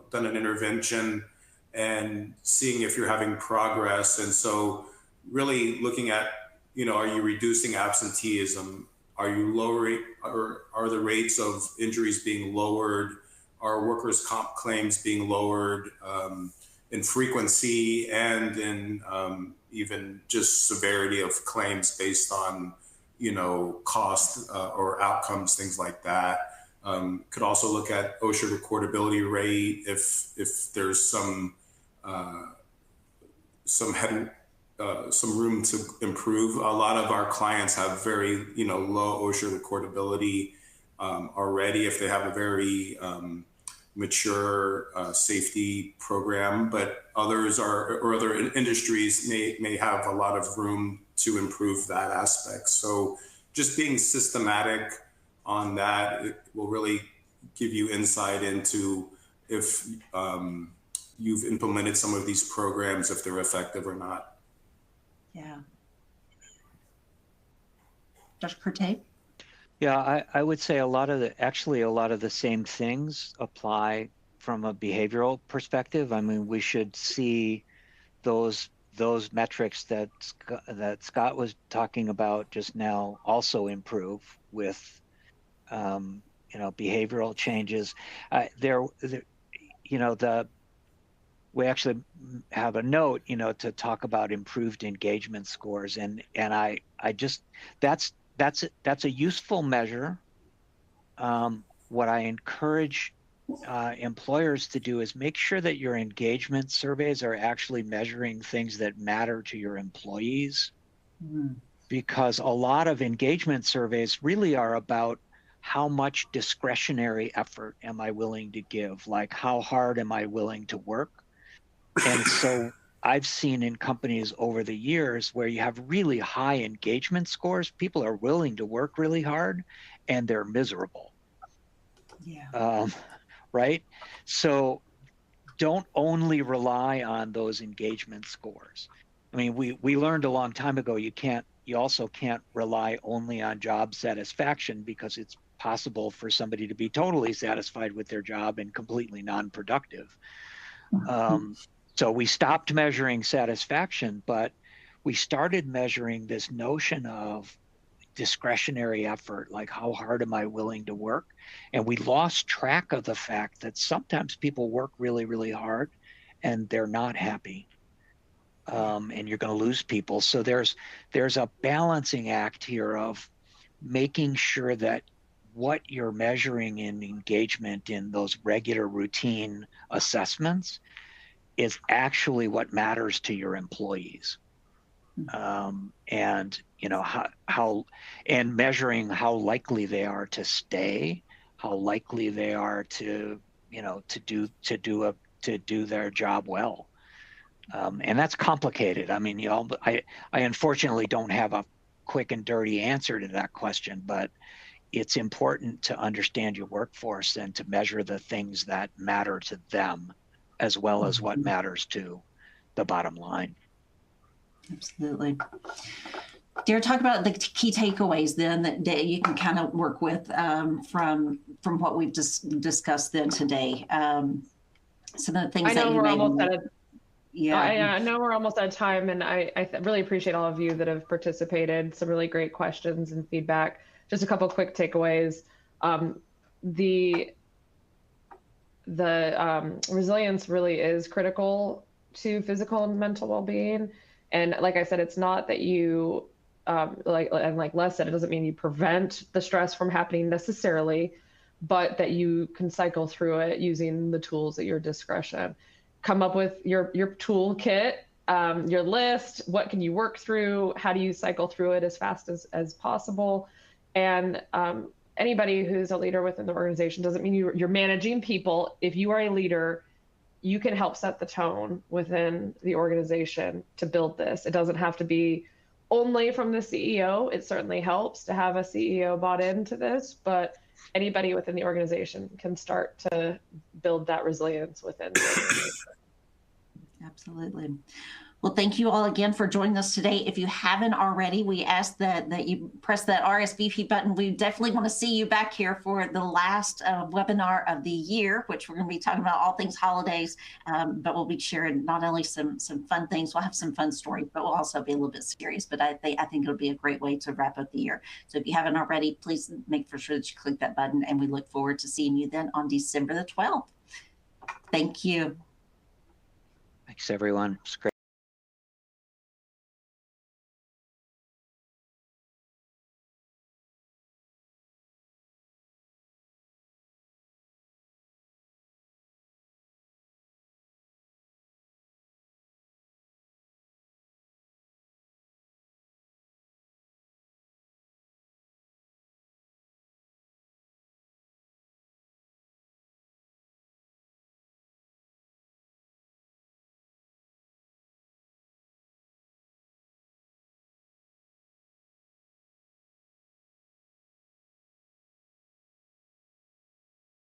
done an intervention and seeing if you're having progress. And so really looking at, are you reducing absenteeism? Are you lowering, or are the rates of injuries being lowered? Are workers' comp claims being lowered in frequency and in even just severity of claims based on, cost or outcomes, things like that. Could also look at OSHA recordability rate if there's some room to improve. A lot of our clients have very low OSHA recordability already if they have a very mature safety program, but others or other industries may have a lot of room to improve that aspect. So just being systematic on that, it will really give you insight into if you've implemented some of these programs, if they're effective or not. Yeah. Dr. Curtay? Yeah, I would say a lot of the same things apply from a behavioral perspective. I mean, we should see those metrics that Scott was talking about just now also improve with behavioral changes. We actually have a note to talk about improved engagement scores, and I just that's a useful measure. What I encourage employers to do is make sure that your engagement surveys are actually measuring things that matter to your employees, because a lot of engagement surveys really are about how much discretionary effort am I willing to give, like how hard am I willing to work. And so I've seen in companies over the years where you have really high engagement scores, people are willing to work really hard and they're miserable. Yeah. Right? So don't only rely on those engagement scores. I mean, we learned a long time ago, you also can't rely only on job satisfaction, because it's possible for somebody to be totally satisfied with their job and completely non-productive. So we stopped measuring satisfaction, but we started measuring this notion of discretionary effort, like how hard am I willing to work? And we lost track of the fact that sometimes people work really, really hard and they're not happy. And you're going to lose people. So there's a balancing act here of making sure that what you're measuring in engagement in those regular routine assessments is actually what matters to your employees. And how and measuring how likely they are to stay, how likely they are to do their job well. And that's complicated. I mean, I unfortunately don't have a quick and dirty answer to that question, but it's important to understand your workforce and to measure the things that matter to them, as well as what matters to the bottom line. Absolutely. Dare talk about the key takeaways then that you can kind of work with from what we've just discussed then today. Some of the things that you made. Yeah, I know we're almost out of time, and I really appreciate all of you that have participated. Some really great questions and feedback. Just a couple of quick takeaways. The resilience really is critical to physical and mental well-being. And like I said, it's not that you, like Les said, it doesn't mean you prevent the stress from happening necessarily, but that you can cycle through it using the tools at your discretion. Come up with your toolkit, your list. What can you work through? How do you cycle through it as fast as possible? And anybody who's a leader within the organization, doesn't mean you're managing people. If you are a leader, you can help set the tone within the organization to build this. It doesn't have to be only from the CEO. It certainly helps to have a CEO bought into this, but anybody within the organization can start to build that resilience within the organization. Absolutely. Well, thank you all again for joining us today. If you haven't already, we ask that you press that RSVP button. We definitely want to see you back here for the last webinar of the year, which we're going to be talking about all things holidays, but we'll be sharing not only some fun things, we'll have some fun stories, but we'll also be a little bit serious. But I think it'll be a great way to wrap up the year. So if you haven't already, please make sure that you click that button, and we look forward to seeing you then on December the 12th. Thank you. Thanks, everyone. It's great.